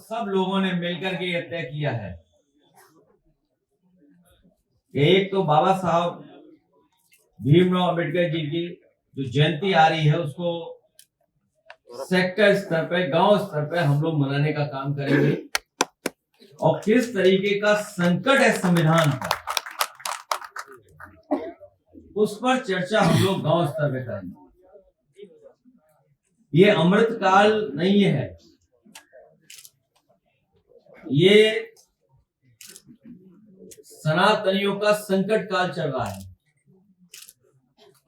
सब लोगों ने मिलकर के ये तय किया है कि एक तो बाबा साहब भीमराव अम्बेडकर जी की जो जयंती आ रही है उसको सेक्टर स्तर पे, गांव स्तर पे हम लोग मनाने का काम करेंगे और किस तरीके का संकट है संविधान का उस पर चर्चा हम लोग गांव स्तर पे करेंगे। ये अमृत काल नहीं है, ये सनातनियों का संकट काल चल रहा है,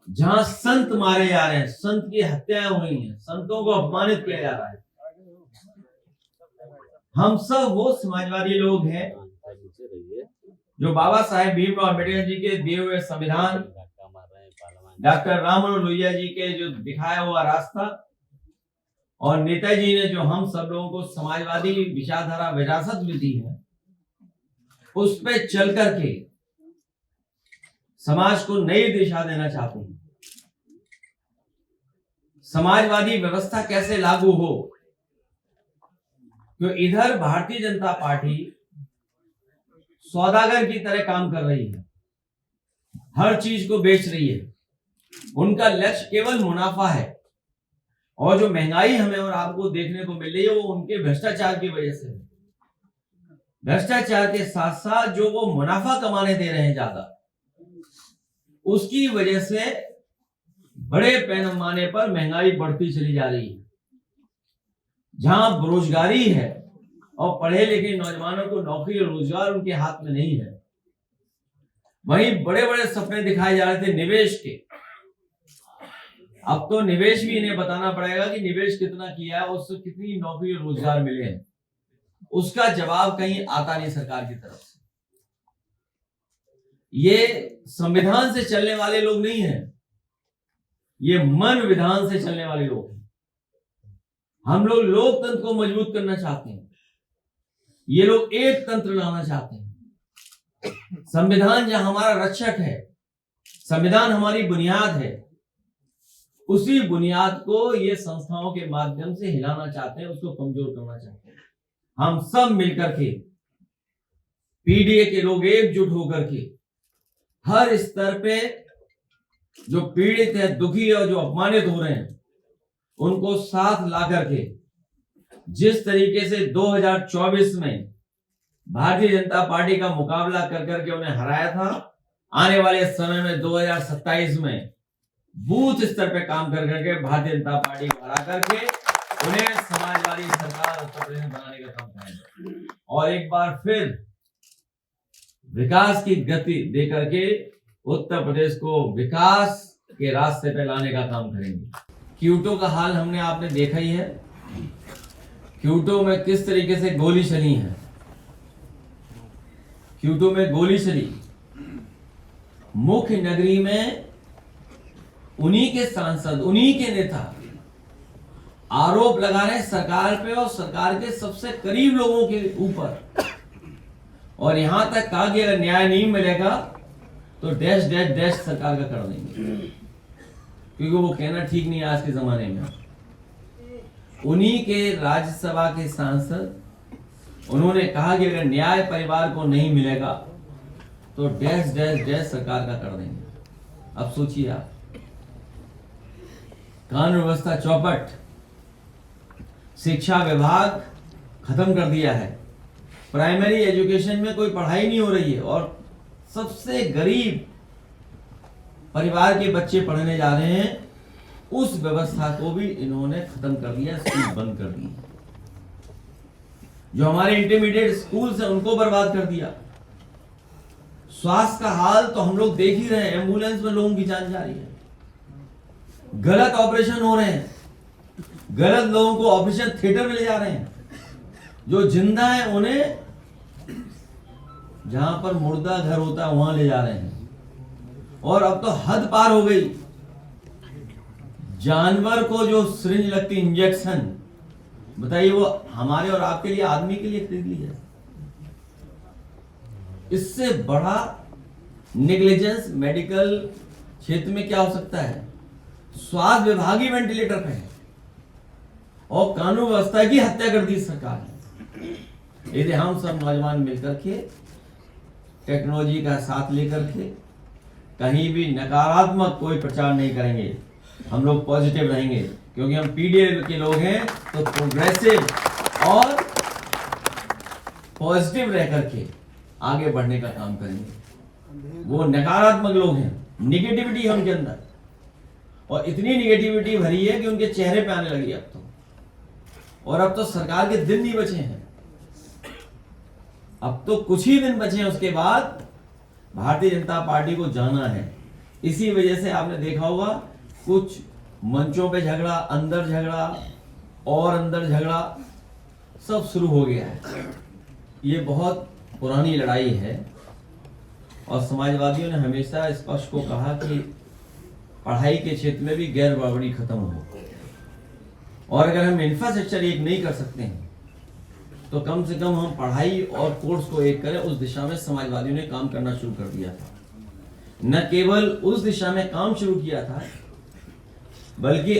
जहां संत मारे जा रहे हैं, संत की हत्याएं हो रही हैं, संतों को अपमानित किया जा रहा है। हम सब वो समाजवादी लोग हैं जो बाबा साहेब भीमराव अम्बेडकर जी के दिए हुए संविधान, डॉक्टर राम मनोहर लोहिया जी के जो दिखाया हुआ रास्ता और नेताजी ने जो हम सब लोगों को समाजवादी विचारधारा विरासत में दी है, उस पे चल करके समाज को नई दिशा देना चाहते हैं। समाजवादी व्यवस्था कैसे लागू हो, तो इधर भारतीय जनता पार्टी सौदागर की तरह काम कर रही है, हर चीज को बेच रही है, उनका लक्ष्य केवल मुनाफा है और जो महंगाई हमें और आपको देखने को मिल रही है वो उनके भ्रष्टाचार की वजह से है। भ्रष्टाचार के साथ साथ जो वो मुनाफा कमाने दे रहे हैं ज्यादा, उसकी वजह से बड़े पैमाने पर महंगाई बढ़ती चली जा रही है। जहां बेरोजगारी है और पढ़े लिखे नौजवानों को नौकरी और रोजगार उनके हाथ में नहीं है, वहीं बड़े बड़े सपने दिखाए जा रहे थे निवेश के। अब तो निवेश भी इन्हें बताना पड़ेगा कि निवेश कितना किया है, उससे कितनी नौकरी और रोजगार मिले हैं, उसका जवाब कहीं आता नहीं सरकार की तरफ से। ये संविधान से चलने वाले लोग नहीं हैं, ये मन विधान से चलने वाले लोग हैं। हम लोग लोकतंत्र को मजबूत करना चाहते हैं, ये लोग एक तंत्र लाना चाहते हैं। संविधान जहां हमारा रक्षक है, संविधान हमारी बुनियाद है, उसी बुनियाद को ये संस्थाओं के माध्यम से हिलाना चाहते हैं, उसको कमजोर करना चाहते हैं। हम सब मिलकर के, पीडीए के लोग एकजुट होकर के हर स्तर पे जो पीड़ित है, दुखी है और जो अपमानित हो रहे हैं, उनको साथ ला करके जिस तरीके से 2024 में भारतीय जनता पार्टी का मुकाबला कर करके उन्हें हराया था, आने वाले समय में 2027 में बूथ स्तर पे काम कर करके भारतीय जनता पार्टी को हरा करके उन्हें समाजवादी सरकार उत्तर प्रदेश में बनाने का काम करेंगे और एक बार फिर विकास की गति दे करके उत्तर प्रदेश को विकास के रास्ते पे लाने का काम करेंगे। क्यूटो का हाल हमने आपने देखा ही है, क्यूटो में किस तरीके से गोली चली है। क्यूटो में गोली चली, मुख्य नगरी में उन्हीं के सांसद, उन्हीं के नेता आरोप लगा रहे हैं सरकार पे और सरकार के सबसे करीब लोगों के ऊपर, और यहां तक कहा कि अगर न्याय नहीं मिलेगा तो डैश डैश डैश सरकार का कर देंगे, क्योंकि वो कहना ठीक नहीं है आज के जमाने में। उन्हीं के राज्यसभा के सांसद उन्होंने कहा कि अगर न्याय परिवार को नहीं मिलेगा तो डैश डैश डैश सरकार का कर देंगे। अब सोचिए आप, कानून व्यवस्था चौपट, शिक्षा विभाग खत्म कर दिया है, प्राइमरी एजुकेशन में कोई पढ़ाई नहीं हो रही है और सबसे गरीब परिवार के बच्चे पढ़ने जा रहे हैं, उस व्यवस्था को भी इन्होंने खत्म कर दिया, स्कूल बंद कर दिए। जो हमारे इंटरमीडिएट स्कूल है उनको बर्बाद कर दिया। स्वास्थ्य का हाल तो हम लोग देख ही रहे हैं, एम्बुलेंस में लोगों की जान जा रही है, गलत ऑपरेशन हो रहे हैं, गलत लोगों को ऑपरेशन थिएटर में ले जा रहे हैं, जो जिंदा है उन्हें जहां पर मुर्दा घर होता है वहां ले जा रहे हैं। और अब तो हद पार हो गई, जानवर को जो सिरिंज लगती इंजेक्शन, बताइए वो हमारे और आपके लिए, आदमी के लिए खरीद ली है। इससे बड़ा नेग्लिजेंस मेडिकल क्षेत्र में क्या हो सकता है। स्वास्थ्य विभाग ही वेंटिलेटर पे है और कानून व्यवस्था की हत्या कर दी सरकार ने। यदि हम सब नौजवान मिलकर के टेक्नोलॉजी का साथ लेकर के कहीं भी नकारात्मक कोई प्रचार नहीं करेंगे, हम लोग पॉजिटिव रहेंगे, क्योंकि हम पीडीए के लोग हैं, तो प्रोग्रेसिव और पॉजिटिव रह करके आगे बढ़ने का काम करेंगे। वो नकारात्मक लोग हैं, निगेटिविटी है उनके अंदर, और इतनी निगेटिविटी भरी है कि उनके चेहरे पे आने लगी अब तो। और अब तो सरकार के दिन नहीं बचे हैं, अब तो कुछ ही दिन बचे हैं, उसके बाद भारतीय जनता पार्टी को जाना है। इसी वजह से आपने देखा होगा कुछ मंचों पे झगड़ा, अंदर झगड़ा और अंदर झगड़ा सब शुरू हो गया है। ये बहुत पुरानी लड़ाई है और समाजवादियों ने हमेशा इस पक्ष को कहा कि पढ़ाई के क्षेत्र में भी गैर बराबरी खत्म हो, और अगर हम इंफ्रास्ट्रक्चर एक नहीं कर सकते हैं तो कम से कम हम पढ़ाई और कोर्स को एक करें। उस दिशा में समाजवादियों ने काम करना शुरू कर दिया था। न केवल उस दिशा में काम शुरू किया था, बल्कि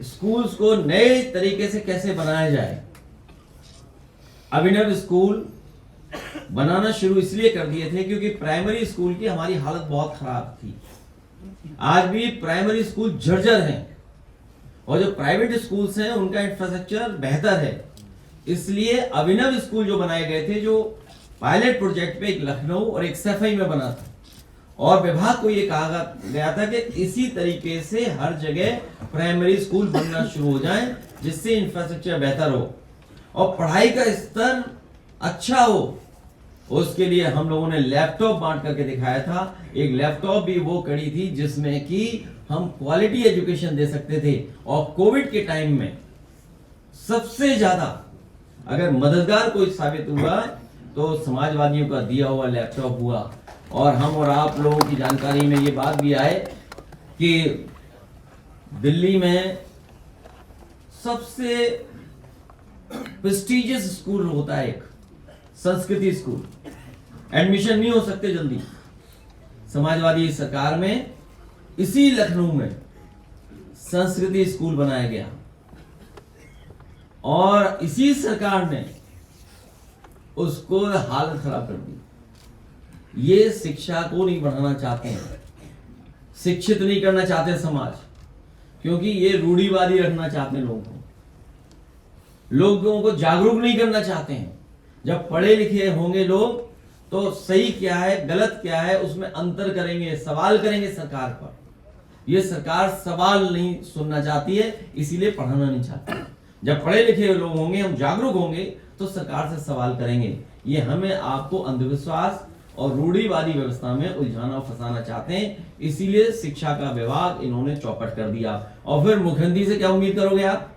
स्कूल्स को नए तरीके से कैसे बनाया जाए, अभिनव स्कूल बनाना शुरू इसलिए कर दिए थे क्योंकि प्राइमरी स्कूल की हमारी हालत बहुत खराब थी। आज भी प्राइमरी स्कूल जर्जर हैं, और जो प्राइवेट स्कूल्स हैं उनका इंफ्रास्ट्रक्चर बेहतर है। इसलिए अभिनव स्कूल जो बनाए गए थे, जो पायलट प्रोजेक्ट पे एक लखनऊ और एक सफाई में बना था, और विभाग को ये कहा गया था कि इसी तरीके से हर जगह प्राइमरी स्कूल बनना शुरू हो जाए, जिससे इंफ्रास्ट्रक्चर बेहतर हो और पढ़ाई का स्तर अच्छा हो। उसके लिए हम लोगों ने लैपटॉप बांट करके दिखाया था। एक लैपटॉप भी वो कड़ी थी जिसमें कि हम क्वालिटी एजुकेशन दे सकते थे, और कोविड के टाइम में सबसे ज्यादा अगर मददगार कोई साबित हुआ तो समाजवादियों का दिया हुआ लैपटॉप हुआ। और हम और आप लोगों की जानकारी में ये बात भी आए कि दिल्ली में सबसे प्रेस्टिजियस स्कूल होता है एक संस्कृति स्कूल, एडमिशन नहीं हो सकते जल्दी। समाजवादी सरकार में इसी लखनऊ में संस्कृति स्कूल बनाया गया, और इसी सरकार ने उसको हालत खराब कर दी। ये शिक्षा को नहीं बढ़ाना चाहते हैं, शिक्षित नहीं करना चाहते समाज, क्योंकि ये रूढ़िवादी रखना चाहते हैं लोगों को जागरूक नहीं करना चाहते हैं। जब पढ़े लिखे होंगे लोग तो सही क्या है गलत क्या है उसमें अंतर करेंगे, सवाल करेंगे सरकार पर। ये सरकार सवाल नहीं सुनना चाहती है, इसीलिए पढ़ाना नहीं चाहती। जब पढ़े लिखे लोग होंगे, हम जागरूक होंगे, तो सरकार से सवाल करेंगे। ये हमें आपको अंधविश्वास और रूढ़िवादी व्यवस्था में उलझाना फंसाना चाहते हैं, इसीलिए शिक्षा का विभाग इन्होंने चौपट कर दिया। और फिर मुख्यमंत्री से क्या उम्मीद करोगे आप?